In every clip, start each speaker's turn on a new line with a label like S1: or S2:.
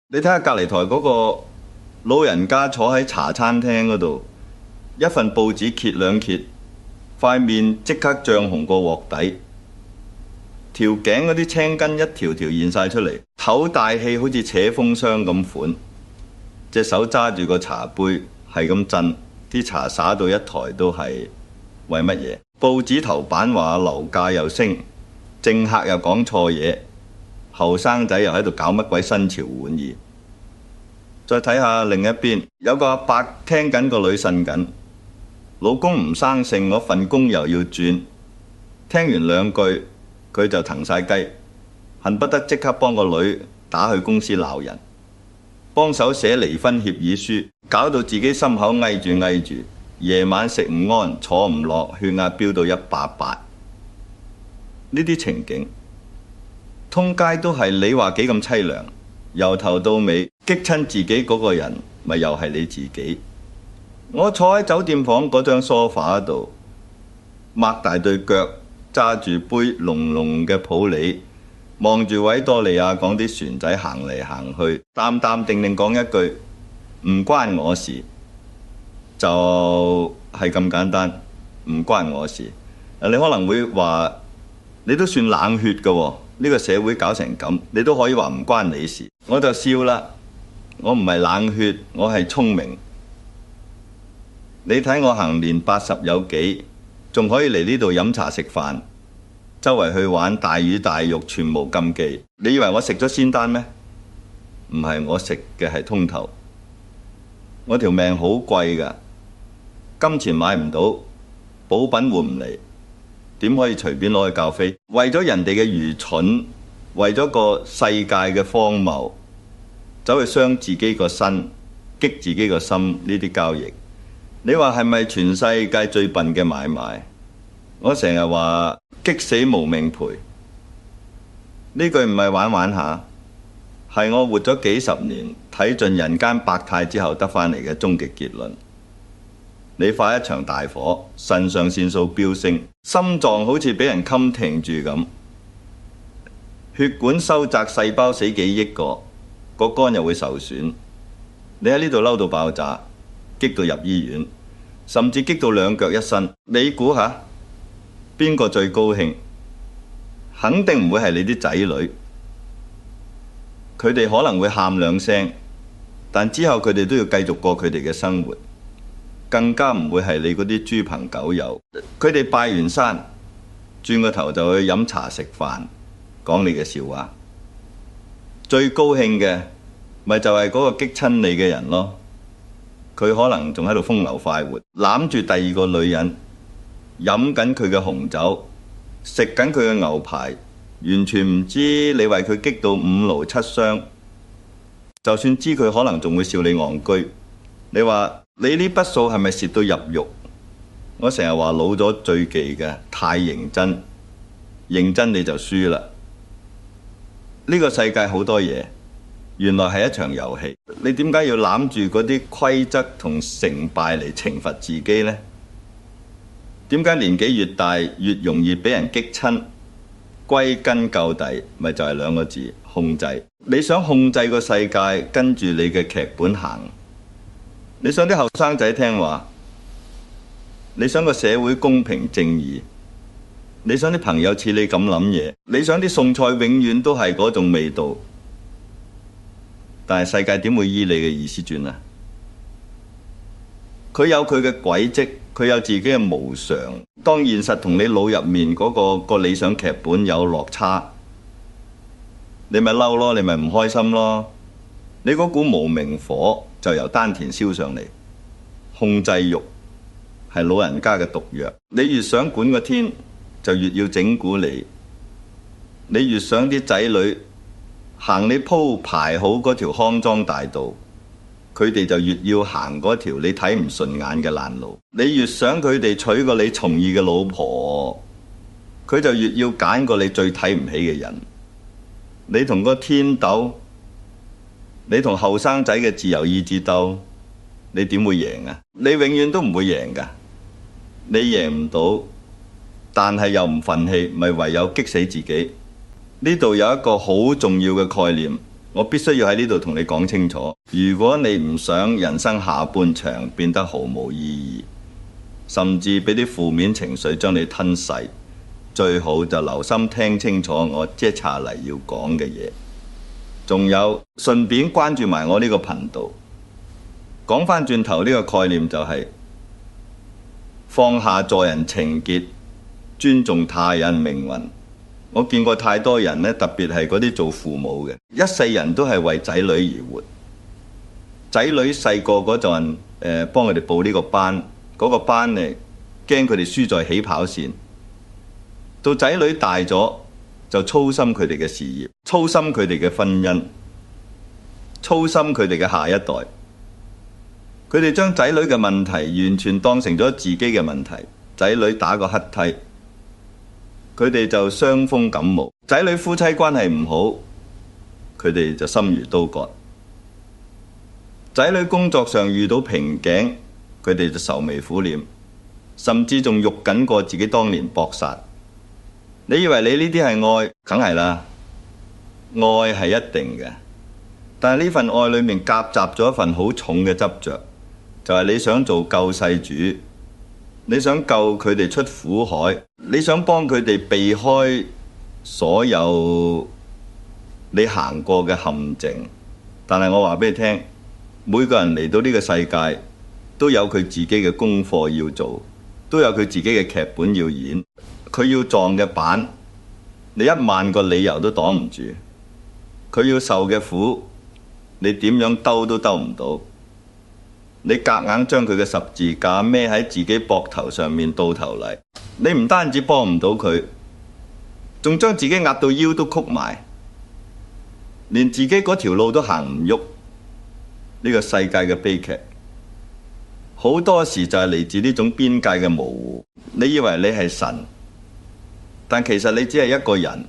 S1: 你睇下隔離台嗰個老人家坐喺茶餐廳嗰度，一份報紙揭兩揭，塊面即刻漲紅過鑊底，條頸嗰啲青筋一條條現晒出嚟，唞大氣好似扯風箱咁款，隻手揸住個茶杯係咁震，啲茶灑到一台都係，為乜嘢？報紙頭版話樓價又升，政客又講錯嘢，後生仔又喺度搞乜鬼新潮玩意。再睇下另一邊，有個阿伯聽緊個女呻緊，老公唔生性，嗰份工又要轉，聽完兩句佢就騰晒雞，恨不得即刻幫個女打去公司鬧人，幫手寫離婚協議書，搞到自己心口翳住，夜晚食唔安，坐唔落，血壓飆到180。呢啲情景通街都係，你話幾咁凄涼，由頭到尾激親自己嗰個人咪又係你自己。我坐喺酒店房嗰張梳化度，擘大對腳，揸住杯濃濃嘅普洱，望住維多利亞港啲船仔行嚟行去，淡淡定定講一句唔關我事，就係咁簡單，唔關我事。你可能會話你都算冷血㗎喎，呢個社會搞成咁，你都可以話唔關你事。我就笑啦，我唔係冷血，我係聰明。你睇我行年80有幾，仲可以嚟呢度飲茶食飯，周圍去玩，大魚大肉全無禁忌。你以為我食咗仙丹咩？唔係，我食嘅係通透。我條命好貴㗎，金錢買唔到，補品換唔嚟，點可以隨便攞去教飛？為咗人哋嘅愚蠢，為咗個世界嘅荒謬，走去傷自己個身，激自己個心，呢啲交易，你話係咪全世界最笨嘅買賣？我成日話激死無命賠，呢句唔係玩玩下，係我活咗幾十年，睇盡人間百態之後得返嚟嘅終極結論。你發一場大火，腎上腺素飆升，心臟好似俾人冚停住咁，血管收窄，細胞死幾億個肝又會受損。你喺呢度嬲到爆炸，激到入醫院，甚至激到兩腳一伸。你估下邊個最高興？肯定唔會係你啲仔女，佢哋可能會喊兩聲，但之後佢哋都要繼續過佢哋嘅生活。更加唔會係你嗰啲豬朋狗友，佢哋拜完山，轉個頭就去飲茶食飯，講你嘅笑話。最高興嘅咪就係嗰個激親你嘅人咯，佢可能仲喺度風流快活，攬住第二個女人，飲緊佢嘅紅酒，食緊佢嘅牛排，完全唔知你為佢激到五勞七傷。就算知佢可能仲會笑你戇居。你話你呢筆數係咪蝕到入肉？我成日話老咗最忌嘅太認真，認真你就輸啦。呢個世界好多嘢，原來係一場遊戲。你點解要攬住嗰啲規則同成敗嚟懲罰自己呢？點解年紀越大越容易俾人激親？歸根究底，咪就係兩個字：控制。你想控制個世界，跟住你嘅劇本行。你想啲後生仔聽話，你想個社會公平正義，你想啲朋友似你咁諗嘢，你想啲餸菜永遠都係嗰種味道，但係世界點會依你嘅意思轉啊？佢有佢嘅軌跡，佢有自己嘅無常。當現實同你腦入面嗰個理想劇本有落差，你咪嬲咯，你咪唔開心咯。你嗰股無名火就由丹田燒上嚟，控制欲係老人家嘅毒藥。你越想管個天，就越要整蠱你。你越想啲仔女行你鋪排好嗰條康莊大道，佢哋就越要行嗰條你睇唔順眼嘅爛路。你越想佢哋娶個你從意嘅老婆，佢就越要揀個你最睇唔起嘅人。你同個天鬥，你同後生仔嘅自由意志鬥，你點會贏啊？你永遠都唔會贏㗎，你贏唔到，但係又唔忿氣，咪唯有激死自己。呢度有一個好重要嘅概念，我必須要喺呢度同你講清楚，如果你唔想人生下半場變得毫無意義，甚至俾啲負面情緒將你吞噬，最好就留心聽清楚我接下嚟要講嘅嘢。仲有，順便關注埋我呢個頻道。講返轉頭，呢個概念就係放下助人情結，尊重他人命運。我見過太多人呢，特別係嗰啲做父母嘅，一世人都係為仔女而活。仔女細個嗰陣，幫佢哋報呢個班，嗰個班呢，驚佢哋輸在起跑線。到仔女大咗，就操心佢哋嘅事業，操心佢哋嘅婚姻，操心佢哋嘅下一代。佢哋將仔女嘅問題完全當成咗自己嘅問題。仔女打個乞嚏，佢哋就傷風感冒；仔女夫妻關係唔好，佢哋就心如刀割；仔女工作上遇到瓶頸，佢哋就愁眉苦臉，甚至仲肉緊過自己當年搏殺。你以為你呢啲係愛？梗係啦，愛係一定嘅，但係呢份愛裏面夾雜咗一份好重嘅執着，就係你想做救世主，你想救佢哋出苦海，你想幫佢哋避開所有你行過嘅陷阱。但係我話俾你聽，每個人嚟到呢個世界都有佢自己嘅功課要做，都有佢自己嘅劇本要演。佢要撞嘅板，你10000個理由都擋唔住；佢要受嘅苦，你點樣兜都兜唔到。你夾硬將佢嘅十字架孭喺自己膊頭上面，到頭嚟，你唔單止幫唔到佢，仲將自己壓到腰都曲埋，連自己嗰條路都行唔喐。呢個世界嘅悲劇，好多時就係嚟自呢種邊界嘅模糊。你以為你係神，但其實你只係一個人，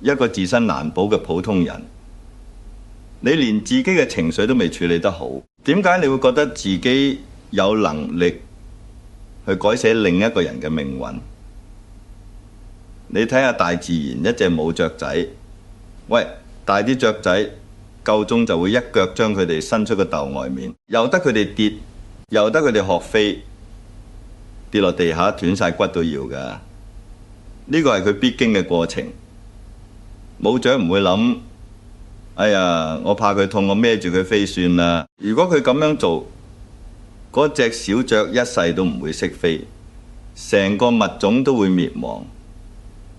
S1: 一個自身難保嘅普通人。你連自己嘅情緒都未處理得好，點解你會覺得自己有能力去改寫另一個人嘅命運？你睇下大自然，一隻母雀仔，喂，大啲雀仔夠鐘就會一腳將佢哋伸出個竇外面，由得佢哋跌，由得佢哋學飛，跌落地下斷晒骨都要㗎。呢個係佢必經嘅過程。母雀唔會諗，哎呀，我怕佢痛，我孭住佢飛算啦。如果佢咁樣做，嗰隻小雀一世都唔會識飛，成個物種都會滅亡。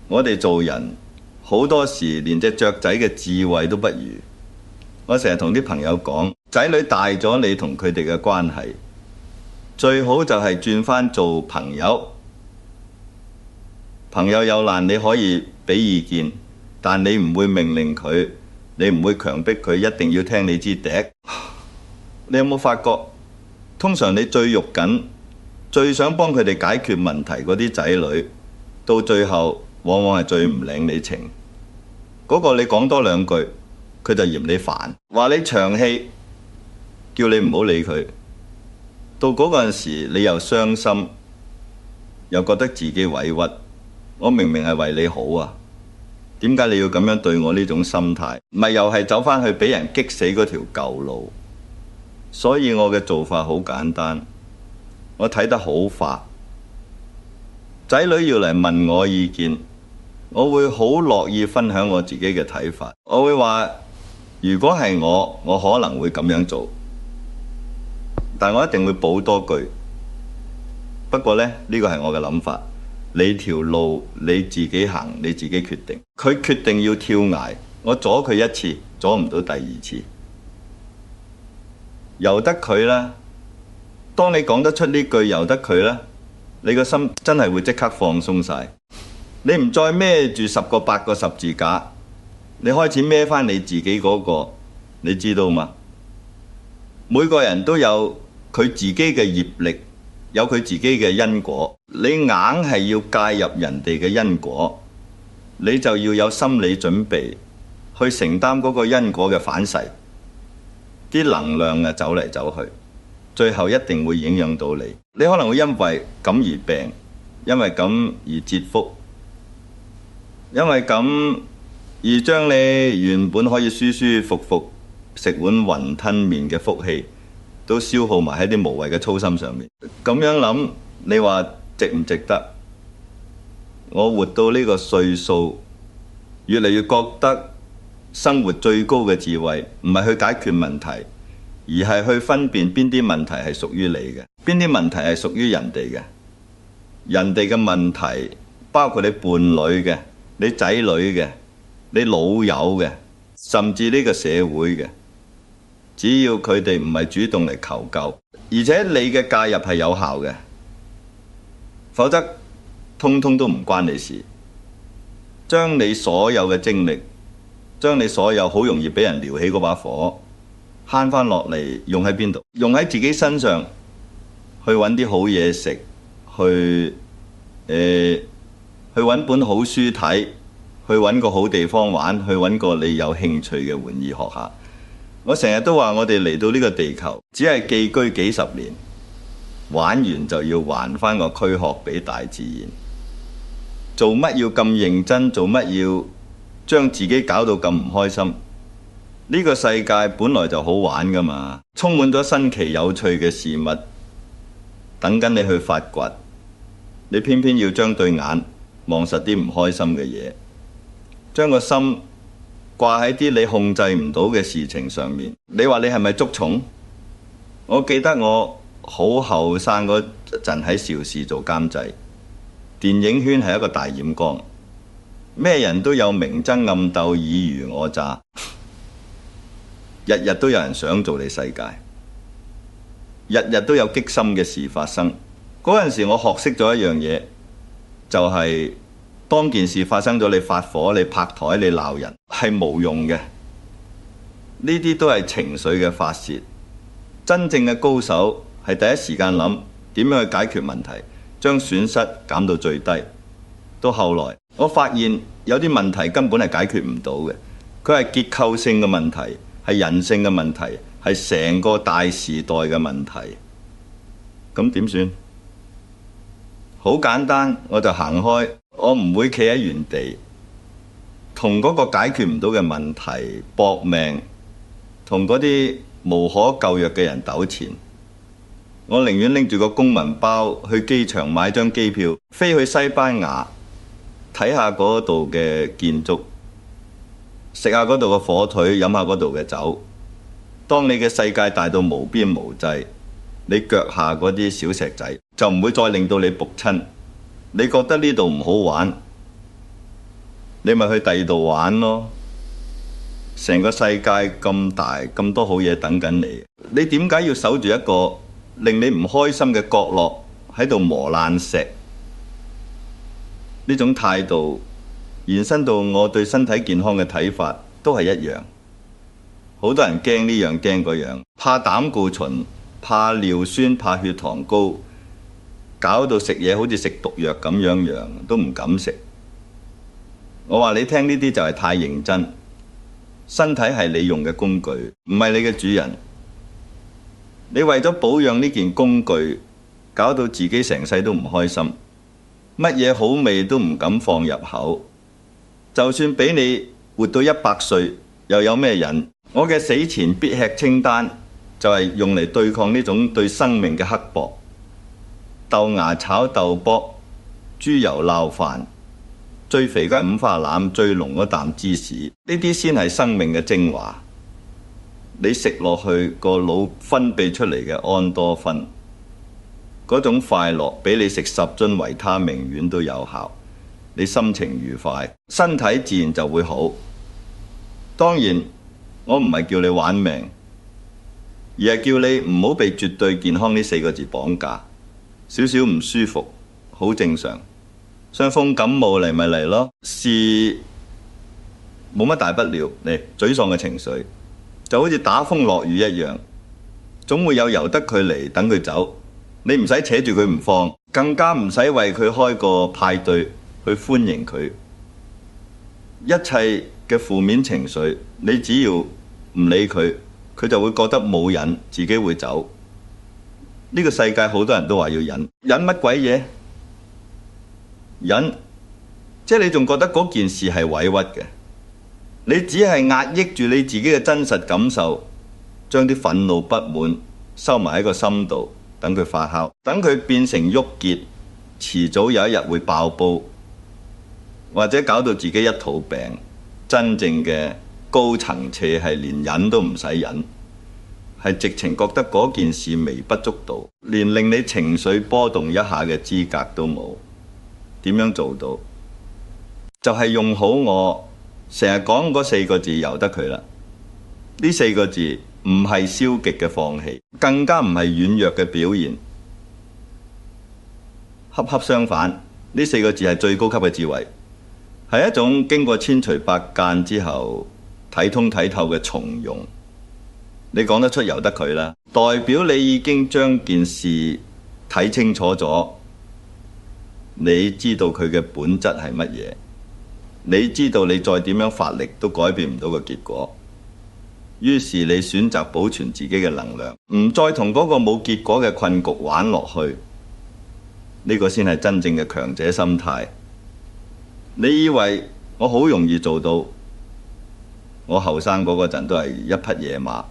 S1: 我哋做人好多時連隻雀仔嘅智慧都不如。我成日同啲朋友講，仔女大咗，你同佢哋嘅關係最好就係轉返做朋友。朋友有難你可以俾意見，但你唔會命令佢，你唔會強迫佢一定要聽你支笛。你有冇發覺，通常你最肉緊、最想幫佢哋解決問題嗰啲仔女，到最後往往係最唔領你情。嗰個你講多兩句，佢就嫌你煩，話你長氣，叫你唔好理佢。到嗰個陣時，你又傷心，又覺得自己委屈。我明明係為你好啊，點解你要咁樣對我？呢種心態咪又係走返去俾人激死嗰條舊路。所以我嘅做法好簡單，我睇得好化。仔女要嚟問我意見，我會好樂意分享我自己嘅睇法。我會話，如果係我可能會咁樣做，但我一定會補多句。不過呢，呢個係我嘅諗法。你條路你自己行，你自己決定。佢決定要跳崖，我阻佢一次，阻唔到第二次，由得佢啦。當你講得出呢句由得佢啦，你個心真係會即刻放鬆晒。你唔再孭住10個8個十字架，你開始孭返你自己嗰個，你知道嗎？每個人都有佢自己嘅業力，有佢自己嘅因果。你硬係要介入人哋嘅因果，你就要有心理準備去承擔嗰個因果嘅反噬。啲能量啊走嚟走去，最後一定會影響到你。你可能會因為咁而病，因為咁而折福，因為咁而將你原本可以舒舒服服食碗雲吞麵嘅福氣，都消耗埋喺啲無謂嘅操心上面。咁樣諗，你話值唔值得？我活到呢個歲數，越嚟越覺得生活最高嘅智慧唔係去解決問題，而係去分辨邊啲問題係屬於你嘅，邊啲問題係屬於人哋嘅。人哋嘅問題包括你伴侶嘅、你仔女嘅、你老友嘅，甚至呢個社會嘅。只要佢哋唔係主動嚟求救，而且你嘅介入係有效嘅，否則通通都唔關你事。將你所有嘅精力，將你所有好容易俾人撩起嗰把火慳翻落嚟，用喺邊度？用喺自己身上，去揾啲好嘢食，去揾本好書睇，去揾個好地方玩，去揾個你有興趣嘅玩意學下。我成日都話我哋嚟到呢個地球，只係寄居幾十年，玩完就要還翻個軀殼俾大自然。做乜要咁認真？做乜要將自己搞到咁唔開心？呢個世界本來就好玩噶嘛，充滿咗新奇有趣嘅事物，等緊你去發掘。你偏偏要將對眼望實啲唔開心嘅嘢，將個心掛喺啲你控制唔到嘅事情上面。你話你係咪捉蟲？我記得我好後生嗰陣喺邵氏做監製，電影圈係一個大染缸，咩人都有明爭暗鬥、爾虞我詐，日日都有人想做你世界，日日都有激心嘅事發生。嗰陣時我學識咗一樣嘢，就係當件事發生咗，你發火、你拍台、你鬧人係冇用嘅。呢啲都係情緒嘅發洩。真正嘅高手係第一時間諗點樣去解決問題，將損失減到最低。到後來我發現有啲問題根本係解決唔到嘅，佢係結構性嘅問題，係人性嘅問題，係成個大時代嘅問題。咁點算？好簡單，我就行開，我唔會企喺原地同嗰個解決唔到嘅問題搏命，同嗰啲無可救藥嘅人糾纏。我寧願拎住個公文包去機場買張機票，飛去西班牙睇下嗰度嘅建築，食下嗰度嘅火腿，飲下嗰度嘅酒。當你嘅世界大到無邊無際，你腳下嗰啲小石仔就唔會再令到你仆親。你覺得呢度唔好玩，你咪去第二度玩咯。成個世界咁大，咁多好嘢等緊你，你點解要守住一個令你唔開心嘅角落喺度磨爛石？呢種態度延伸到我對身體健康嘅睇法都係一樣。好多人驚呢樣驚嗰樣，怕膽固醇，怕尿酸，怕血糖高，搞到食嘢好似食毒藥咁樣，都唔敢食。我話你聽，呢啲就係太認真。身體係你用嘅工具，唔係你嘅主人。你為咗保養呢件工具，搞到自己成世都唔開心，乜嘢好味都唔敢放入口。就算俾你活到100歲，又有咩癮？我嘅死前必吃清單就係用嚟對抗呢種對生命嘅刻薄。豆芽炒豆卜、豬油撈飯，最肥嗰五花腩，最濃嗰啖芝士，呢啲先係生命嘅精華。你食落去，個腦分泌出嚟嘅安多酚，嗰種快樂比你食10樽維他命丸都有效。你心情愉快，身體自然就會好。當然我唔係叫你玩命，而係叫你唔好被絕對健康呢4個字綁架。少少唔舒服好正常，傷風感冒嚟咪嚟咯，事冇乜大不了。嚟沮喪嘅情緒就好似打風落雨一樣，總會有由得佢嚟，等佢走。你唔使扯住佢唔放，更加唔使為佢開個派對去歡迎佢。一切嘅負面情緒，你只要唔理佢，佢就會覺得冇癮，自己會走。呢個世界好多人都話要忍，忍乜鬼嘢？忍，即係你仲覺得嗰件事係委屈嘅，你只係壓抑住你自己嘅真實感受，將啲憤怒不滿收埋喺個心度，等佢發酵，等佢變成鬱結，遲早有一日會爆煲，或者搞到自己一肚病。真正嘅高層次係連忍都唔使忍，係直情覺得嗰件事微不足道，連令你情緒波動一下嘅資格都冇。點樣做到？就係用好我成日講嗰4個字，由得佢啦。呢4個字唔係消極嘅放棄，更加唔係軟弱嘅表現，恰恰相反，呢4個字係最高級嘅智慧，係一種經過千錘百煉之後睇通睇透嘅從容。你講得出由得佢啦，代表你已經將件事睇清楚咗，你知道佢嘅本質係乜嘢，你知道你再點樣發力都改變唔到個結果，於是你選擇保存自己嘅能量，唔再同嗰個冇結果嘅困局玩落去。呢個先係真正嘅強者心態。你以為我好容易做到？我後生嗰陣都係一匹野馬，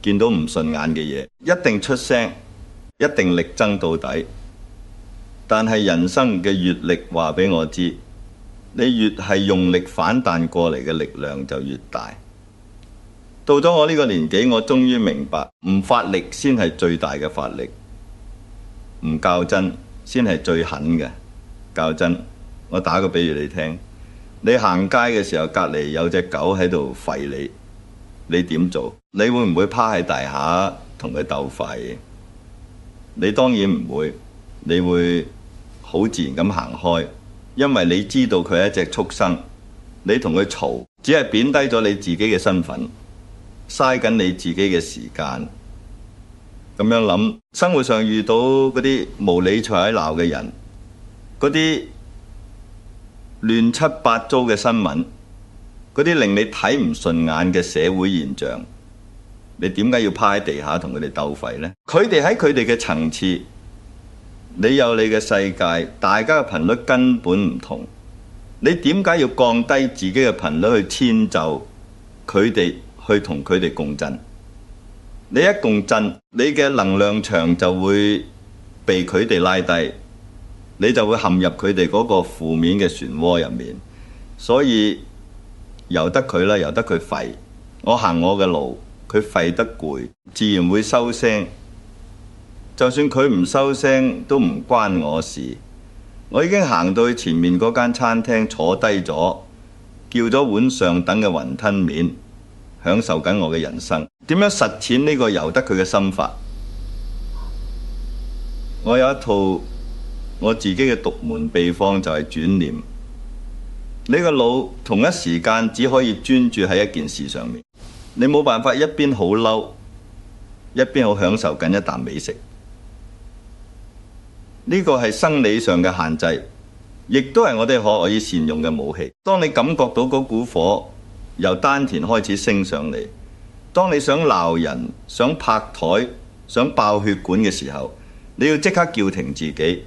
S1: 見到唔順眼嘅嘢一定出聲，一定力爭到底。但係人生嘅閱歷話俾我知，你越係用力反彈過嚟嘅力量就越大。到咗我呢個年紀，我終於明白，唔發力先係最大嘅發力，唔較真先係最狠嘅較真。我打個比喻你聽，你行街嘅時候，隔離有隻狗喺度吠你，你點做？你會唔會趴喺大廈同佢鬥吠？你當然唔會，你會好自然咁行開，因為你知道佢係一隻畜生，你同佢嘈只係貶低咗你自己嘅身份，嘥緊你自己嘅時間。咁樣諗，生活上遇到嗰啲無理取鬧嘅人，嗰啲亂七八糟嘅新聞，嗰啲令你睇唔順眼嘅社會現象，你點解要趴喺地下同佢哋鬥吠呢？佢哋喺佢哋嘅層次，你有你嘅世界，大家嘅頻率根本唔同。你點解要降低自己嘅頻率去遷就佢哋，去同佢哋共振？你一共振，你嘅能量場就會被佢哋拉低，你就會陷入佢哋嗰個負面嘅漩渦入面。所以由得佢啦，由得佢吠，我行我嘅路，佢吠得攰，自然會收聲。就算佢唔收聲都唔關我事。我已經行到去前面嗰間餐廳坐低咗，叫咗碗上等嘅雲吞麵，享受緊我嘅人生。點樣實踐呢個由得佢嘅心法？我有一套我自己嘅獨門秘方，就係轉念。你個腦同一時間只可以專注喺一件事上面，你冇辦法一邊好嬲，一邊好享受緊一啖美食。呢個係生理上嘅限制，亦都係我哋可以善用嘅武器。當你感覺到嗰股火由丹田開始升上嚟，當你想鬧人、想拍台、想爆血管嘅時候，你要即刻叫停自己，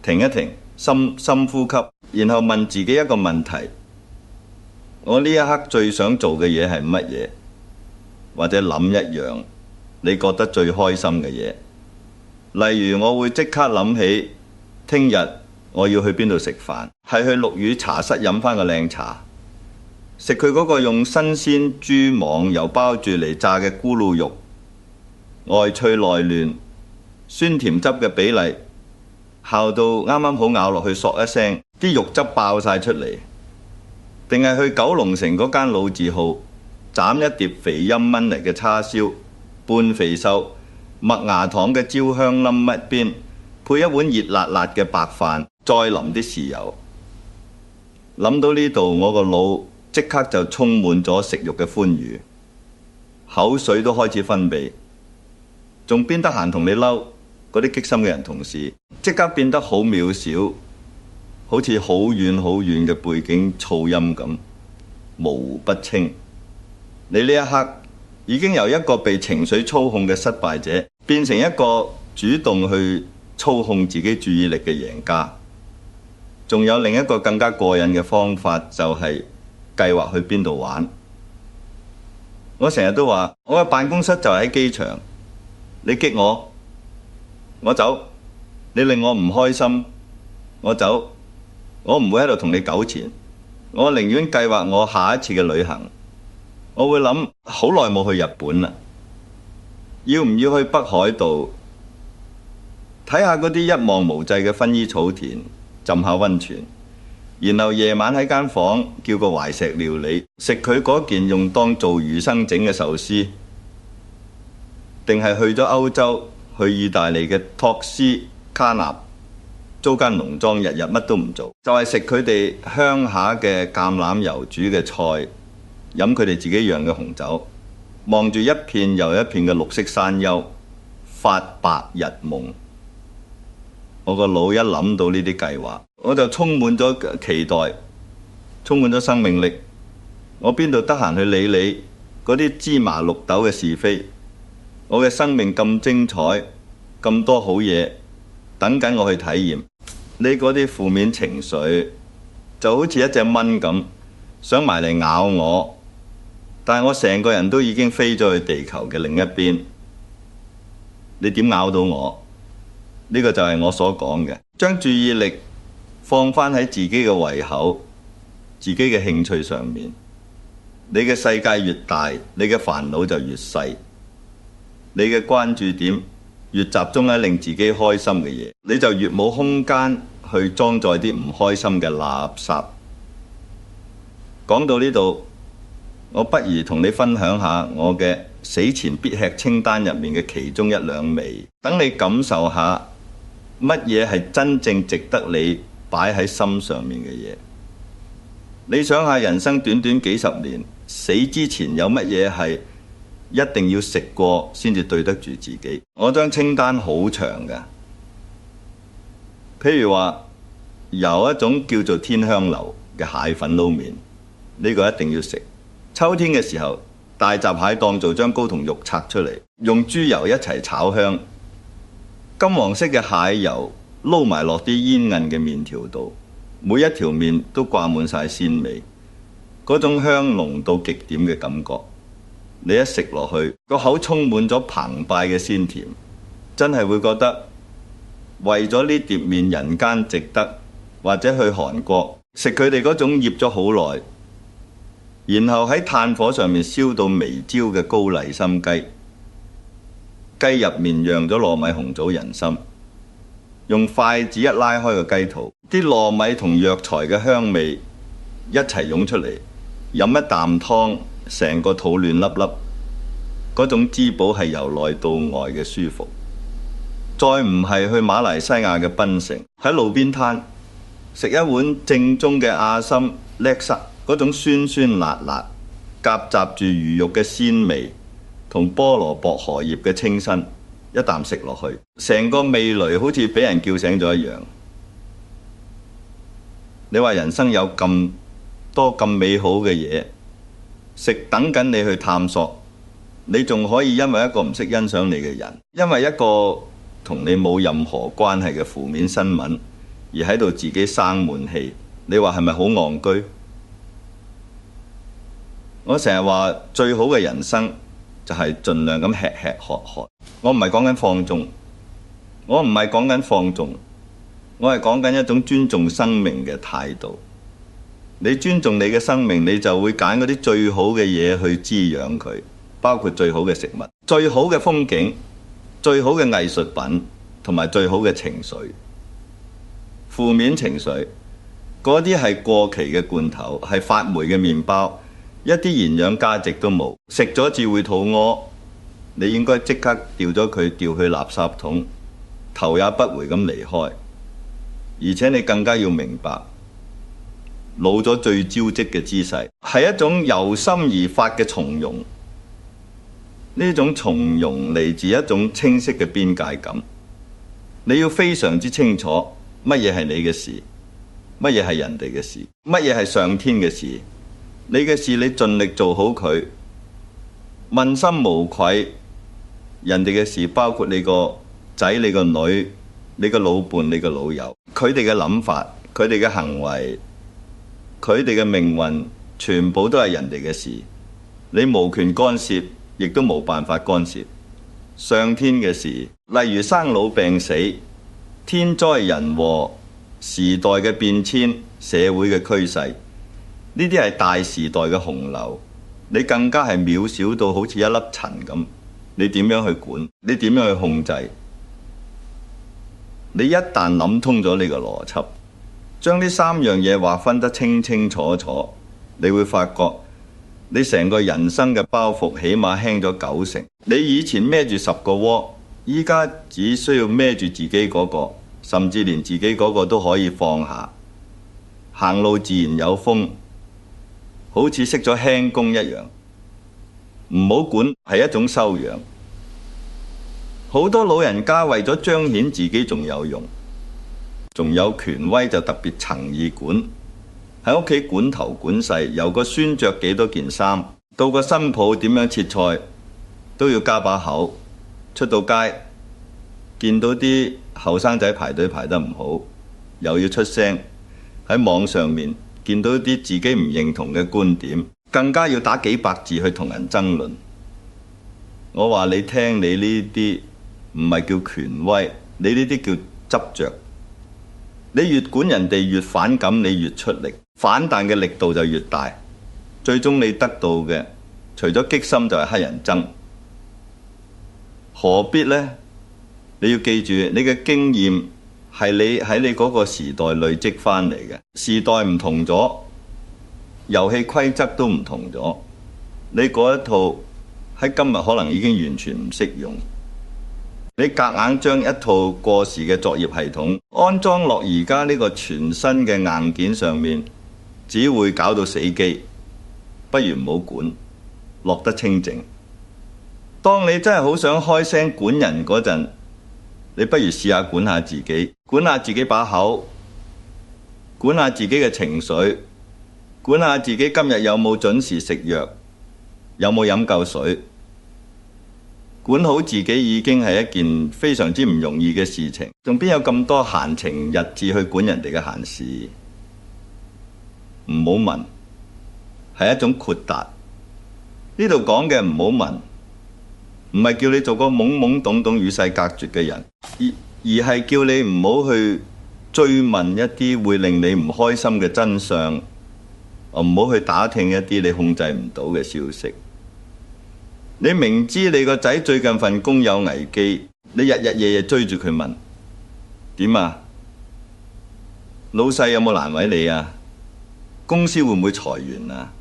S1: 停一停，深呼吸，然後問自己一個問題：我呢一刻最想做嘅嘢係乜嘢？或者諗一樣你覺得最開心嘅嘢。例如我會即刻諗起聽日我要去邊度食飯，係去陸羽茶室飲返個靚茶，食佢嗰個用新鮮豬網油包住嚟炸嘅咕嚕肉，外脆內嫩，酸甜汁嘅比例校到啱啱好，咬落去嗦一聲，啲肉汁爆晒出嚟。定係去九龍城嗰間老字號斬一碟肥陰炆嚟嘅叉燒，半肥瘦麥芽糖嘅焦香冧一邊，配一碗熱辣辣嘅白飯，再淋啲豉油。諗到呢度，我個腦即刻就充滿咗食慾嘅歡愉，口水都開始分泌，仲邊得閒同你嬲？嗰啲激心嘅人同事即刻變得好渺小，好似好遠好遠嘅背景噪音咁，模糊不清。你呢一刻已經由一個被情緒操控嘅失敗者，變成一個主動去操控自己注意力嘅贏家。仲有另一個更加過癮嘅方法，就係繼計劃去邊度玩。我成日都話，我嘅辦公室就喺機場，你激我，我走；你令我唔開心，我走。我唔會喺度同你糾纏，我寧願計劃我下一次嘅旅行。我會諗好耐冇去日本啦，要唔要去北海道睇下嗰啲一望無際嘅薰衣草田，浸下溫泉，然後夜晚喺間房叫個懷石料理，食佢嗰件用當做魚生整嘅壽司，定係去咗歐洲，去意大利嘅托斯卡納租間農莊，日日乜都唔做，就係食佢哋鄉下嘅橄欖油煮嘅菜，飲佢哋自己釀嘅紅酒，望住一片又一片嘅綠色山丘，發白日夢。我個腦一諗到呢啲計劃，我就充滿咗期待，充滿咗生命力。我邊度得閒去理你嗰啲芝麻綠豆嘅是非？我嘅生命咁精彩，咁多好嘢等緊我去體驗。你嗰啲負面情緒就好似一隻蚊咁，想埋嚟咬我，但係我成個人都已經飛咗去地球嘅另一邊。你點咬到我？呢個就係我所講嘅，將注意力放返喺自己嘅胃口、自己嘅興趣上面。你嘅世界越大，你嘅煩惱就越細。你嘅關注點越集中喺令自己開心嘅嘢，你就越冇空間去裝載啲唔開心嘅垃圾。講到呢度，我不如同你分享下我嘅死前必吃清單入面嘅其中一兩味，等你感受下乜嘢係真正值得你擺喺心上面嘅嘢。你想下，人生短短幾十年，死之前有乜嘢係一定要食過先至對得住自己？我張清單好長嘅，譬如話有一種叫做天香樓嘅蟹粉撈麵，呢個一定要食。秋天嘅時候，大閘蟹當做將高筒肉拆出嚟，用豬油一齊炒香，金黃色嘅蟹油撈埋落啲煙韌嘅麵條度，每一條麵都掛滿晒鮮味，嗰種香濃到極點嘅感覺，你一食落去，個口充滿咗澎湃嘅鮮甜，真係會覺得為咗呢碟麵人間值得。或者去韓國食佢哋嗰種醃咗好耐，然後喺炭火上面燒到微焦嘅高麗參雞，雞入面釀咗糯米紅棗人參，用筷子一拉開個雞肚，啲糯米同藥材嘅香味一齊湧出嚟，飲一啖湯，成個肚暖粒粒，嗰種滋補係由內到外嘅舒服。再唔係去馬來西亞嘅檳城，喺路邊攤食一碗正宗嘅阿參叻沙，嗰種酸酸辣辣，夾雜住魚肉嘅鮮味同菠蘿薄荷葉嘅清新，一啖食落去，成個味蕾好似俾人叫醒咗一樣。你話人生有咁多咁美好嘅嘢食，等緊你去探索，你仲可以因為一個唔識欣賞你嘅人，因為一個同你冇任何關係嘅負面新聞而喺度自己生悶氣，你話係咪好戇居？我成日話最好嘅人生就係盡量咁吃吃喝喝。我唔係講緊放縱，我係講緊一種尊重生命嘅態度。你尊重你嘅生命，你就會揀嗰啲最好嘅嘢去滋養佢，包括最好嘅食物、最好嘅風景、最好嘅藝術品同埋最好嘅情緒。負面情緒嗰啲係過期嘅罐頭，係發霉嘅麵包，一啲營養價值都冇，食咗至會肚屙。你應該即刻掉咗佢，掉去垃圾桶，頭也不回咁離開。而且你更加要明白，老咗最招積嘅姿勢係一種由心而發嘅從容。呢種從容嚟自一種清晰嘅邊界感。你要非常之清楚乜嘢係你嘅事，乜嘢係人哋嘅事，乜嘢係上天嘅事。你嘅事你盡力做好佢，問心無愧。人哋嘅事包括你個仔、你個女、你個老伴、你個老友，佢哋嘅諗法、佢哋嘅行為、佢哋嘅命運，全部都係人哋嘅事，你無權干涉，亦都冇辦法干涉。上天嘅事，例如生老病死、天災人禍、時代嘅變遷、社會嘅趨勢，呢啲係大時代嘅洪流，你更加係渺小到好似一粒塵咁，你點樣去管？你點樣去控制？你一旦諗通咗呢個邏輯，將呢三樣嘢劃分得清清楚楚，你會發覺你成個人生嘅包袱起碼輕咗90%。你以前孭住10個鍋，依家只需要孭住自己嗰個，甚至連自己嗰個都可以放下。行路自然有風，好似識咗輕功一樣。唔好管係一種修養。好多老人家為咗彰顯自己仲有用，仲有權威，就特別層意管，喺屋企管頭管勢，由個孫着幾多件衫，到個新抱點樣切菜，都要加把口。出到街見到啲後生仔排隊排得唔好，又要出聲。喺網上面見到啲自己唔認同嘅觀點，更加要打幾百字去同人爭論。我話你聽，你呢啲唔係叫權威，你呢啲叫執着。你越管人哋越反感，你越出力，反彈嘅力度就越大，最終你得到嘅除咗激心就係乞人憎。何必呢？你要記住，你嘅經驗係你喺你嗰個時代累積翻嚟嘅。時代唔同咗，遊戲規則都唔同咗，你嗰一套喺今日可能已經完全唔適用。你夾硬將一套過時嘅作業系統安裝落而家呢個全新嘅硬件上面，只會搞到死機。不如唔好管，落得清靜。當你真係好想開聲管人嗰陣，你不如試下管下自己，管下自己把口，管下自己嘅情緒，管下自己今日有冇準時食藥，有冇飲夠水。管好自己已經係一件非常之唔容易嘅事情，仲邊有咁多閒情逸致去管人哋嘅閒事？唔好問，係一種豁達。呢度講嘅唔好問，唔係叫你做個懵懵懂懂與世隔絕嘅人，而係叫你唔好去追問一啲會令你唔開心嘅真相，唔好去打聽一啲你控制唔到嘅消息。你明知你個仔最近份工有危機，你日日夜夜追住佢問點啊？老細有冇難為你啊？公司會唔會裁員啊？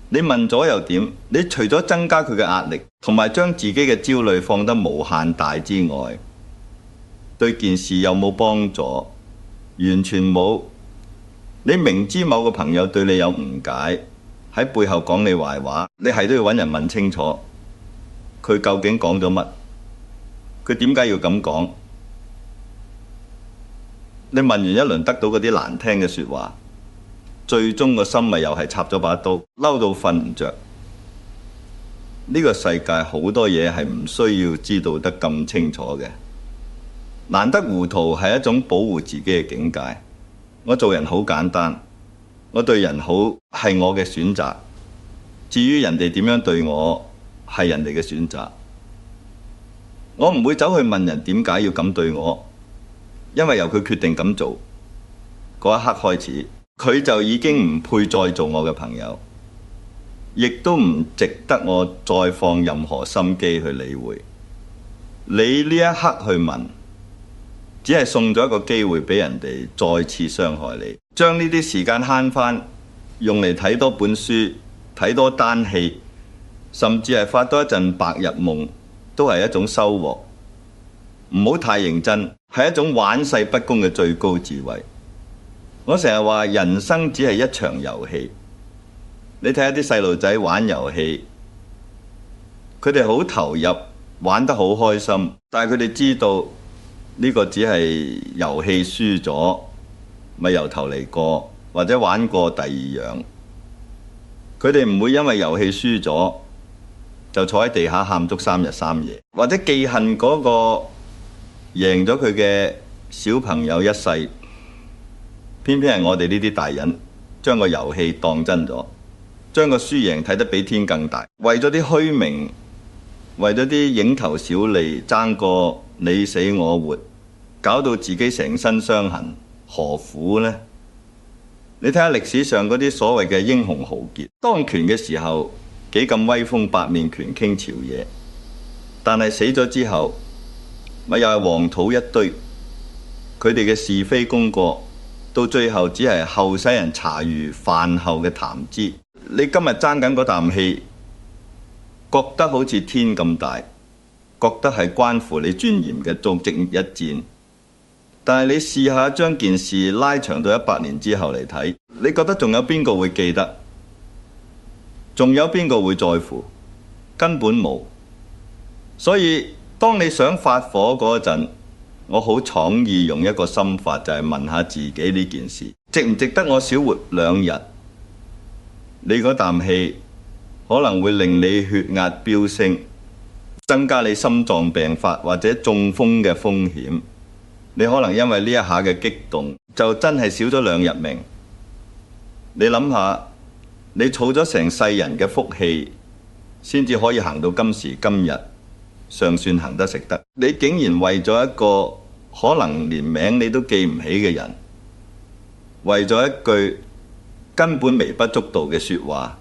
S1: 你問咗又點？你除咗增加佢嘅壓力，同埋將自己嘅焦慮放得無限大之外，對件事有冇幫助？完全冇。你明知某個朋友對你有誤解，喺背後講你壞話，你係都要揾人問清楚。佢究竟講咗乜？佢點解要咁講？你問完一輪得到嗰啲難聽嘅說話，最終個心咪又係插咗把刀，嬲到瞓唔着。呢個世界好多嘢係唔需要知道得咁清楚嘅。難得糊塗係一種保護自己嘅境界。我做人好簡單，我對人好係我嘅選擇，至於人哋點樣對我，係人哋嘅選擇。我唔會走去問人點解要咁對我，因為由佢決定咁做嗰一刻開始，佢就已經唔配再做我嘅朋友，亦都唔值得我再放任何心機去理會。你呢一刻去問，只係送咗一個機會俾人哋再次傷害你，將呢啲時間慳返，用嚟睇多本書，睇多單戲，甚至係發多一陣白日夢，都係一種收穫。唔好太認真，係一種玩世不恭嘅最高智慧。我成日話人生只係一場遊戲。你睇下啲細路仔玩遊戲，佢哋好投入，玩得好開心，但係佢哋知道呢個只係遊戲輸咗，咪由頭嚟過，或者玩過第二樣。佢哋唔會因為遊戲輸咗就坐喺地下喊足3日3夜，或者記恨嗰個贏咗佢嘅小朋友一世。偏偏係我哋呢啲大人將個遊戲當真咗，將個輸贏睇得比天更大，為咗啲虛名，為咗啲蠅頭小利，爭個你死我活，搞到自己成身傷痕，何苦呢？你睇下歷史上嗰啲所謂嘅英雄豪傑，當權嘅時候幾咁威風八面拳傾朝野，但係死咗之後咪又係黃土一堆，佢哋嘅是非功過到最後只係後世人茶餘飯後嘅談資。你今日爭緊嗰啖氣，覺得好似天咁大，覺得係關乎你尊嚴嘅足跡一戰。但係你試下將件事拉長到100年之後嚟睇，你覺得仲有邊個會記得？仲有邊個會在乎？根本冇。所以當你想發火嗰陣，我好廠意用一個心法，就係問下自己呢件事值唔值得我少活2日？你嗰啖氣可能會令你血壓飆升，增加你心臟病發或者中風嘅風險。你可能因為呢一下嘅激動，就真係少咗2日命。你諗下，你儲咗成世人嘅福氣，先至可以行到今時今日，尚算行得食得。你竟然為咗一個可能連名你都記唔起嘅人，為咗一句根本微不足道嘅說話，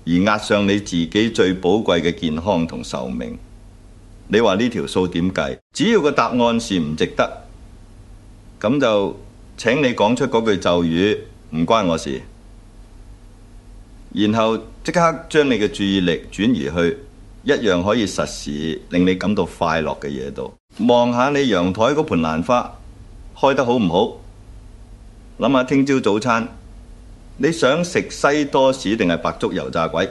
S1: 而押上你自己最寶貴嘅健康同壽命。你話呢條數點計？只要個答案是唔值得，咁就請你講出嗰句咒語，唔關我事，然後即刻將你嘅注意力轉移去一樣可以實時令你感到快樂嘅嘢度。望下你陽台嗰盆蘭花開得好唔好？諗下聽朝早餐你想食西多士定係白粥油炸鬼？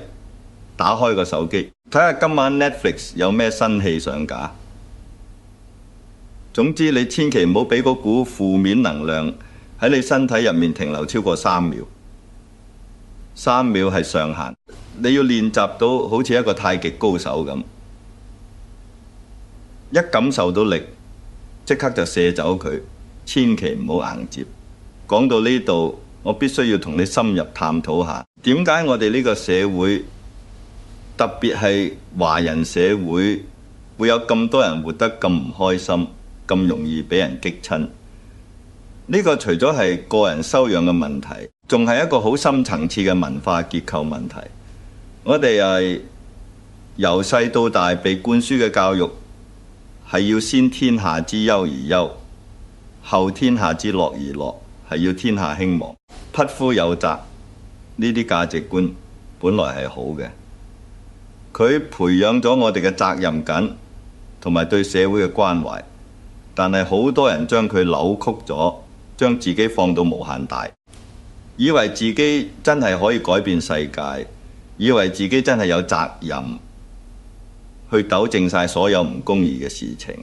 S1: 打開個手機睇下今晚 Netflix 有咩新戲上架。總之你千祈唔好俾嗰股負面能量喺你身體入面停留超過3秒。3秒係上限，你要練習到好似一個太極高手咁，一感受到力即刻就射走佢，千祈唔好硬接。講到呢度，我必須要同你深入探討下，點解我哋呢個社會，特別係華人社會，會有咁多人活得咁唔開心，咁容易俾人激親？呢個除咗係個人修養嘅問題，仲係一個好深層次嘅文化結構問題。我哋係由細到大被灌輸嘅教育，係要先天下之憂而憂，後天下之樂而樂，係要天下興亡，匹夫有責。呢啲價值觀本來係好嘅，佢培養咗我哋嘅責任感同埋對社會嘅關懷，但係好多人將佢扭曲咗，將自己放到無限大，以為自己真係可以改變世界，以為自己真係有責任去糾正晒所有唔公義嘅事情。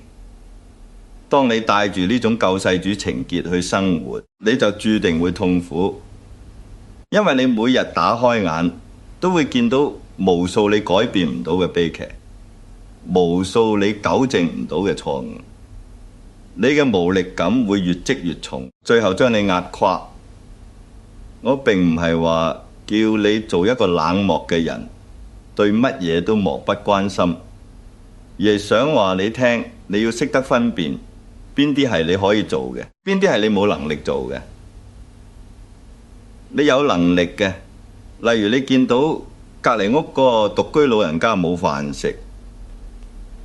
S1: 當你帶住呢種救世主情結去生活，你就注定會痛苦，因為你每日打開眼都會見到無數你改變唔到嘅悲劇，無數你糾正唔到嘅錯誤。你嘅無力感會越積越重，最後將你壓垮。我並唔係話叫你做一個冷漠嘅人，對乜嘢都漠不關心，而係想話你聽，你要識得分辨邊啲係你可以做嘅，邊啲係你冇能力做嘅。你有能力嘅，例如你見到隔離屋個獨居老人家冇飯食，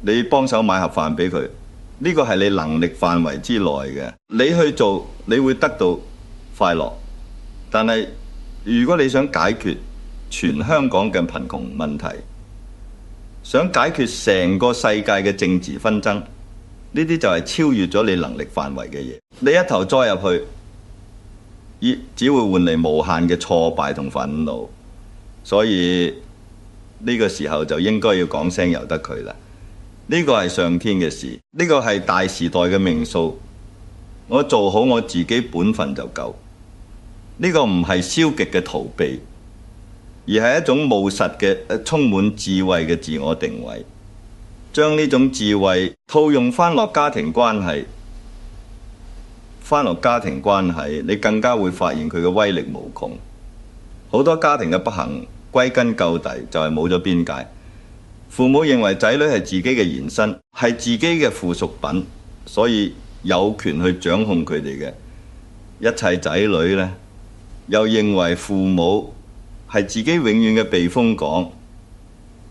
S1: 你幫手買盒飯俾佢。呢個係你能力範圍之內嘅，你去做，你會得到快樂。但係如果你想解決全香港嘅貧窮問題，想解決成個世界嘅政治紛爭，呢啲就係超越咗你能力範圍嘅嘢。你一頭栽入去，只會換嚟無限嘅挫敗同憤怒。所以呢個時候就應該要講聲由得佢啦。呢個係上天嘅事，呢個係大時代嘅命數。我做好我自己本分就夠。呢個唔係消極嘅逃避，而係一種務實嘅、充滿智慧嘅自我定位。將呢種智慧套用翻落家庭關係，你更加會發現佢嘅威力無窮。好多家庭嘅不幸歸根究底就係冇咗邊界。父母認為仔女係自己嘅延伸，係自己嘅附屬品，所以有權去掌控佢哋嘅一切。仔女呢，又認為父母係自己永遠嘅避風港，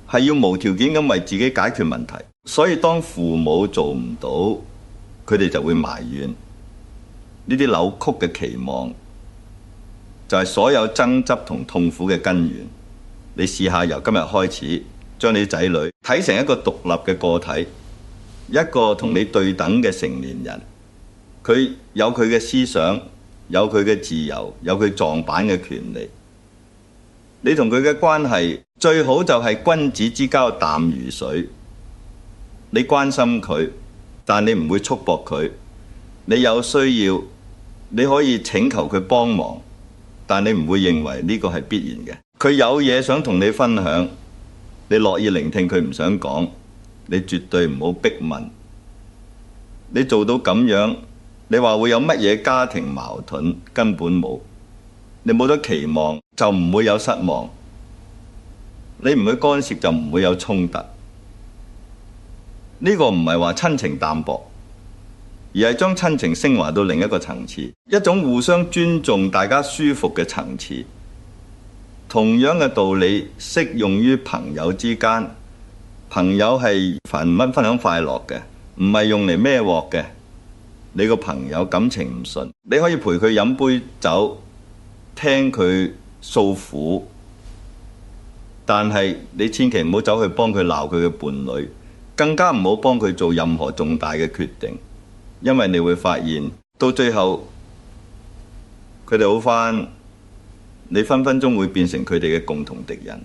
S1: 係要無條件咁為自己解決問題。所以當父母做唔到，佢哋就會埋怨。呢啲扭曲嘅期望就係所有爭執同痛苦嘅根源。你試下由今日開始，將你啲仔女睇成一個獨立嘅個體，一個同你對等嘅成年人。佢有佢嘅思想，有佢嘅自由，有佢撞板嘅權利。你同佢嘅關係最好就係君子之交淡如水。你關心佢，但你唔會束縛佢。你有需要，你可以請求佢幫忙，但你唔會認為呢個係必然嘅。佢有嘢想同你分享，你樂意聆聽佢唔想講，你絕對唔好逼問。你做到咁樣，你話會有乜嘢家庭矛盾？根本冇。你冇咗期望，就唔會有失望。你唔去干涉，就唔會有衝突。呢個唔係話親情淡薄，而係將親情升華到另一個層次，一種互相尊重、大家舒服嘅層次。同樣嘅道理適用於朋友之間。朋友係分享快樂嘅，唔係用嚟孭鑊嘅。你個朋友感情唔順，你可以陪佢飲杯酒，聽佢訴苦，但係你千祈唔好走去幫佢鬧佢嘅伴侶，更加唔好幫佢做任何重大嘅決定，因為你會發現到最後佢哋好返，你分分鐘會變成佢哋嘅共同敵人。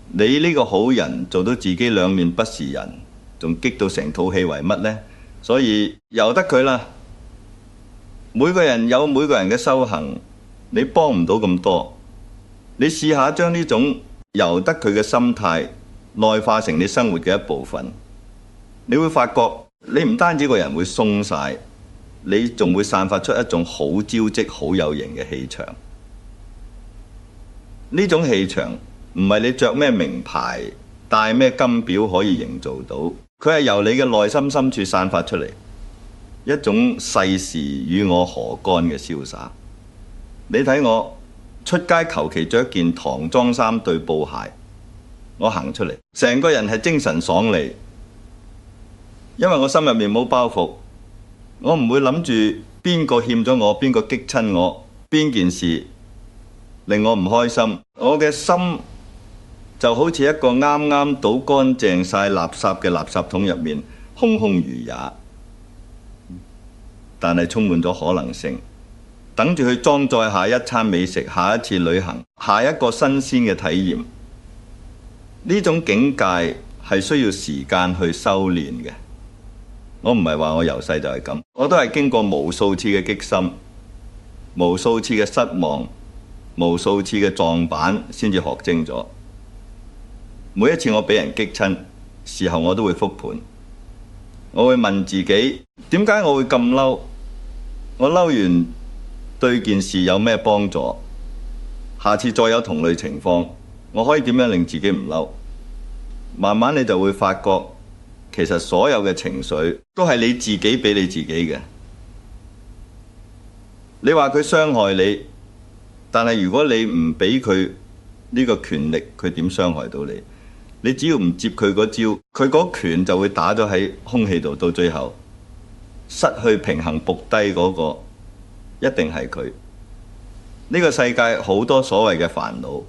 S1: 你呢個好人做到自己兩面不是人，仲激到成套戲為乜呢？所以由得佢啦。每個人有每個人嘅修行，你幫唔到咁多。你試下將呢種由得佢嘅心態內化成你生活嘅一部分，你會發覺你唔單止個人會鬆晒，你仲會散發出一種好招積、好有型嘅氣場。呢種氣場唔係你着咩名牌、戴咩金錶可以營造到，佢係由你嘅內心深處散發出嚟，一種世事與我何干嘅瀟灑。你睇我出街求其着一件唐裝衫對布鞋，我行出嚟，成個人係精神爽利，因為我心入面冇包袱，我唔會諗住邊個欠咗我，邊個激親我，邊件事令我唔開心。我嘅心就好似一個啱啱倒乾淨晒垃圾嘅垃圾桶入面，空空如也，但係充滿咗可能性，等住去裝載下一餐美食、下一次旅行、下一個新鮮嘅體驗。呢種境界係需要時間去修煉嘅。我唔係話我由細就係咁，我都係經過無數次嘅激心、無數次嘅失望、無數次嘅撞板先至學精咗。每一次我俾人激親，事後我都會復盤，我會問自己點解我會咁嬲？我嬲完對件事有咩幫助？下次再有同類情況，我可以點樣令自己唔嬲？慢慢你就會發覺，其實所有嘅情緒都係你自己俾你自己嘅。你話佢傷害你，但係如果你唔俾佢呢個權力，佢點傷害到你？你只要唔接佢嗰招，佢嗰拳就會打咗喺空氣度，到最後失去平衡仆低嗰個一定係佢。呢個世界好多所謂嘅煩惱，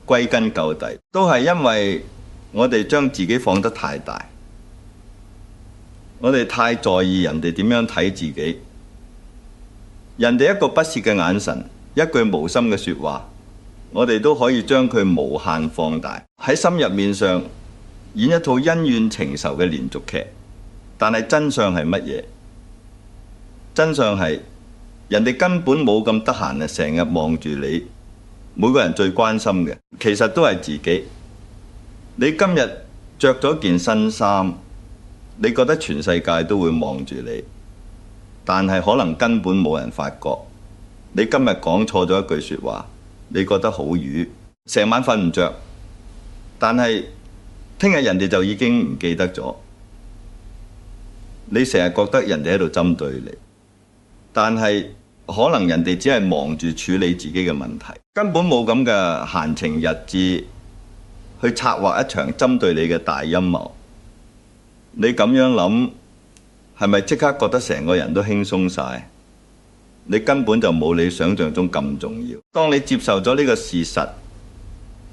S1: 歸根究底都係因為我哋將自己放得太大，我哋太在意人哋點樣睇自己。人哋一個不屑嘅眼神，一句無心嘅說話，我哋都可以將佢無限放大，喺心入面上演一套恩怨情仇嘅連續劇。但係真相係乜嘢？真相係人哋根本冇咁得閒啊，成日望住你。每個人最關心嘅其實都係自己。你今日着咗件新衫，你覺得全世界都會望住你，但係可能根本冇人發覺。你今日講錯咗一句說話，你覺得好瘀，成晚瞓唔着，但係聽日人哋就已經唔記得咗。你成日覺得人哋喺度針對你，但係可能人哋只係忙住處理自己嘅問題，根本冇咁嘅閒情逸致去策劃一場針對你嘅大陰謀。你咁樣諗，係咪即刻覺得成個人都輕鬆晒？你根本就冇你想象中咁重要。當你接受咗呢個事實，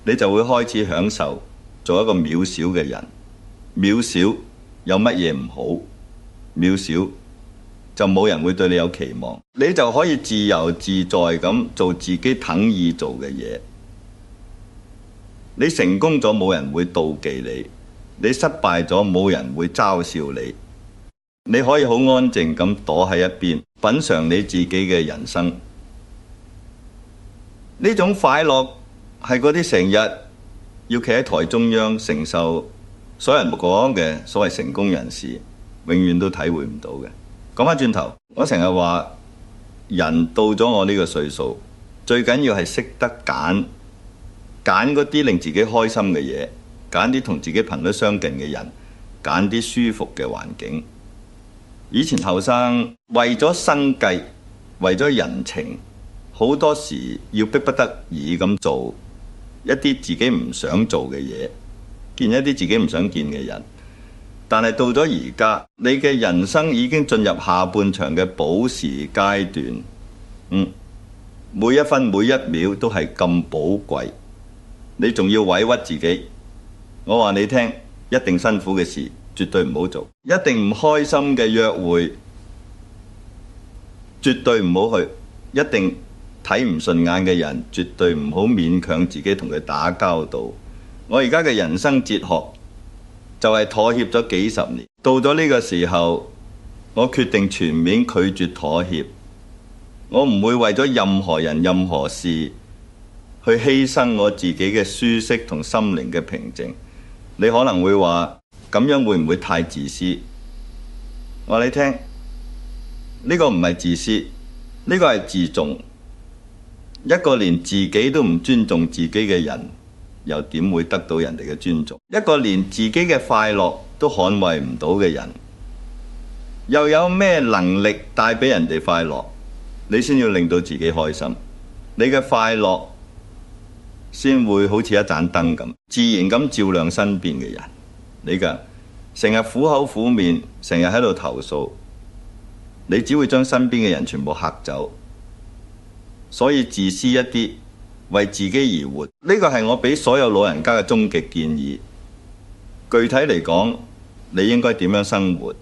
S1: 你就會開始享受做一個渺小嘅人。渺小有乜嘢唔好？渺小就冇人會對你有期望，你就可以自由自在咁做自己肯意做嘅嘢。你成功咗，冇人會妒忌你；你失敗咗，冇人會嘲笑你。你可以好安靜咁躲喺一邊，品嚐你自己嘅人生。呢種快樂係嗰啲成日要企喺台中央承受所有人講嘅所謂成功人士永遠都體會唔到嘅。講返轉頭，我成日話人到咗我呢個歲數，最緊要係識得揀嗰啲令自己開心嘅嘢，揀啲同自己頻率相近嘅人，揀啲舒服嘅環境。以前後生為咗生計，為咗人情，好多時要迫不得已咁做一啲自己唔想做嘅嘢，見一啲自己唔想見嘅人。但係到咗而家，你嘅人生已經進入下半場嘅補時階段。每一分每一秒都係咁寶貴，你仲要委屈自己。我話你聽，一定辛苦嘅事絕對唔好做，一定唔開心嘅約會絕對唔好去，一定睇唔順眼嘅人絕對唔好勉強自己同佢打交道。我而家嘅人生哲學就係妥協咗幾十年，到咗呢個時候，我決定全面拒絕妥協。我唔會為咗任何人任何事去犧牲我自己嘅舒適同心靈嘅平靜。你可能會話，咁樣會唔會太自私？我話你聽，呢個唔係自私，呢個係自重。一個連自己都唔尊重自己嘅人，又點會得到人哋嘅尊重？一個連自己嘅快樂都捍衛唔到嘅人，又有咩能力帶俾人哋快樂？你先要令到自己開心，你嘅快樂先會好似一盞燈咁，自然咁照亮身邊嘅人。你㗎成日苦口苦面，成日喺度投訴，你只會將身邊嘅人全部嚇走。所以自私一啲，為自己而活，呢個係我俾所有老人家嘅終極建議。具體嚟講，你應該點樣生活？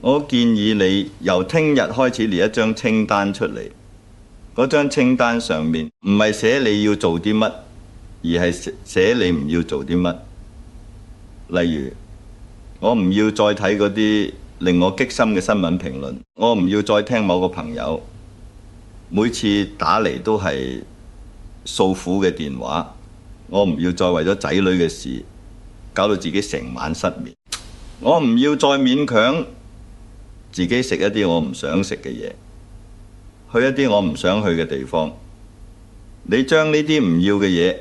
S1: 我建議你由聽日開始列一張清單出嚟。嗰張清單上面唔係寫你要做啲乜，而係寫你唔要做啲乜。例如，我唔要再睇嗰啲令我激心嘅新聞評論，我唔要再聽某個朋友每次打嚟都係訴苦嘅電話，我唔要再為咗仔女嘅事搞到自己成晚失眠，我唔要再勉強自己食一啲我唔想食嘅嘢，去一啲我唔想去嘅地方。你將呢啲唔要嘅嘢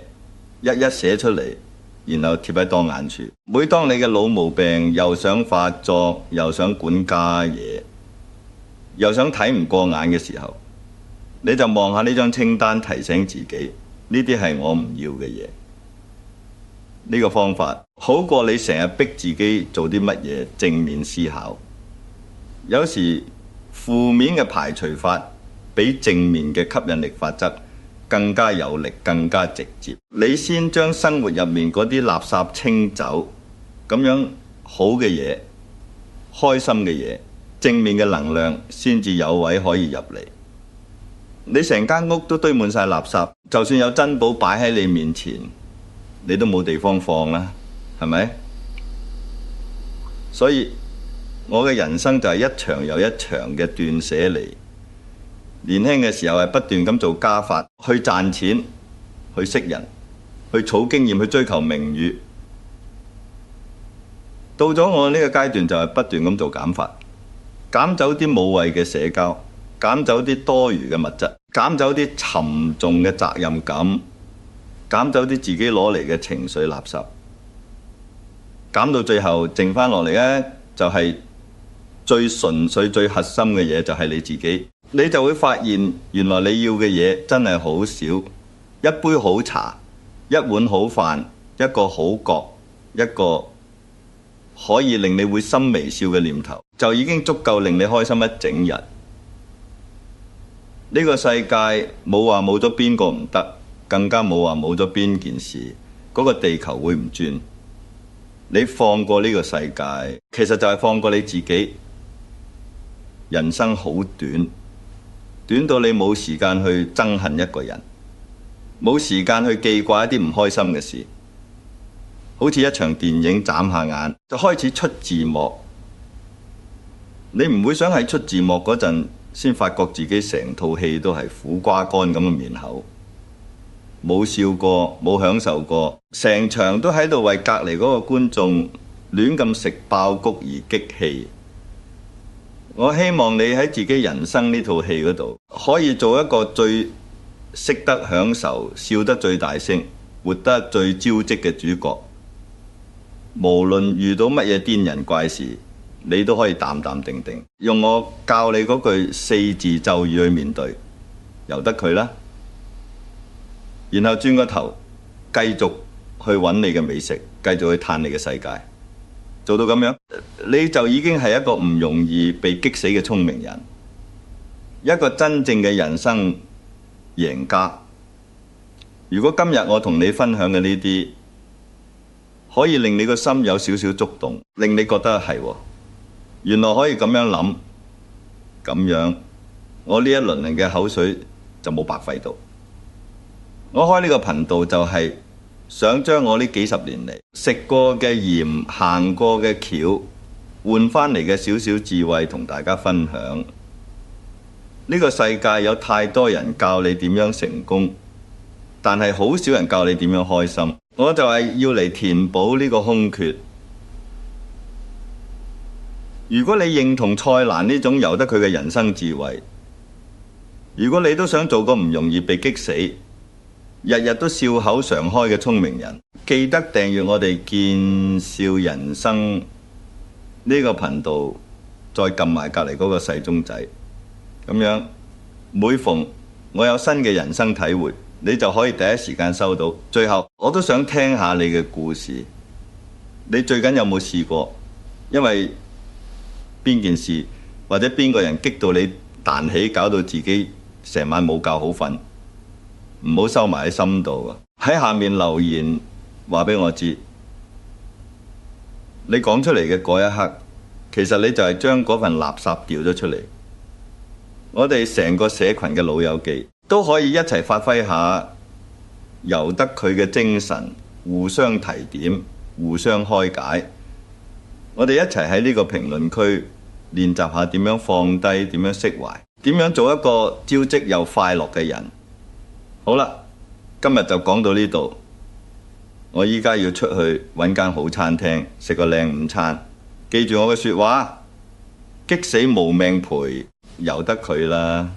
S1: 一一寫出嚟，然後貼喺當眼處。每當你嘅老毛病又想發作，又想管家嘢，又想睇唔過眼嘅時候，你就望下呢張清單，提醒自己呢啲係我唔要嘅嘢。呢個方法好過你成日逼自己做啲乜嘢正面思考。有時負面嘅排除法比正面嘅吸引力法則更加有力，更加直接。你先將生活入面嗰啲垃圾清走，咁樣好嘅嘢、開心嘅嘢、正面嘅能量先至有位可以入嚟。你成間屋都堆滿晒垃圾，就算有珍寶擺喺你面前，你都冇地方放啦，係咪？所以我嘅人生就係一場又一場嘅斷捨離。年輕嘅時候係不斷咁做加法，去賺錢，去識人，去儲經驗，去追求名譽。到咗我呢個階段就係不斷咁做減法，減走啲冇謂嘅社交，減走啲多餘嘅物質，減走啲沉重嘅責任感，減走啲自己攞嚟嘅情緒垃圾，減到最後剩翻落嚟呢，就係最純粹、最核心嘅嘢，就係你自己。你就會發現，原來你要嘅嘢真係好少，一杯好茶，一碗好飯，一個好覺，一個可以令你會心微笑嘅念頭，就已經足夠令你開心一整日。呢個世界冇話冇咗邊個唔得，更加冇話冇咗邊件事，嗰個地球會唔轉。你放過呢個世界，其實就係放過你自己。人生好短，短到你冇時間去憎恨一個人，冇時間去記掛一啲唔開心嘅事。好似一場電影眨下眼就開始出字幕，你唔會想喺出字幕嗰陣先發覺自己成套戲都係苦瓜乾咁嘅面口，冇笑過，冇享受過，成場都喺度為隔離嗰個觀眾亂咁食爆谷而激氣。我希望你喺自己人生呢套戲嗰度，可以做一個最識得享受、笑得最大聲、活得最招積嘅主角。無論遇到乜嘢癲人怪事，你都可以淡淡定定，用我教你嗰句4字咒語去面對，由得佢啦。然後轉個頭，繼續去揾你嘅美食，繼續去嘆你嘅世界。做到咁樣，你就已經係一個唔容易被激死嘅聰明人，一個真正嘅人生贏家。如果今日我同你分享嘅呢啲，可以令你個心有少少觸動，令你覺得係喎，原來可以咁樣諗，咁樣我呢一輪人嘅口水就冇白費到。我開呢個頻道就係想將我呢幾十年嚟食過嘅鹽、行過嘅橋，換翻嚟嘅少少智慧同大家分享。呢個世界有太多人教你點樣成功，但係好少人教你點樣開心。我就係要嚟填補呢個空缺。如果你認同蔡瀾呢種由得佢嘅人生智慧，如果你都想做個唔容易被激死，日日都笑口常開嘅聰明人，記得訂閱我哋見笑人生呢個頻道，再撳埋隔離嗰個細鐘仔，咁樣每逢我有新嘅人生體會，你就可以第一時間收到。最後我都想聽下你嘅故事，你最近有冇試過因為邊件事或者邊個人激到你彈起，搞到自己成晚冇覺好瞓？唔好收埋喺心度啊！喺下面留言話俾我知，你講出嚟嘅嗰一刻，其實你就係將嗰份垃圾掉咗出嚟。我哋成個社群嘅老友記都可以一齊發揮下由得佢嘅精神，互相提點，互相開解。我哋一齊喺呢個評論區練習下點樣放低，點樣釋懷，點樣做一個招積又快樂嘅人。好啦，今日就講到呢度。我依家要出去揾間好餐廳食個靚午餐。記住我嘅說話，激死無命賠，由得佢啦。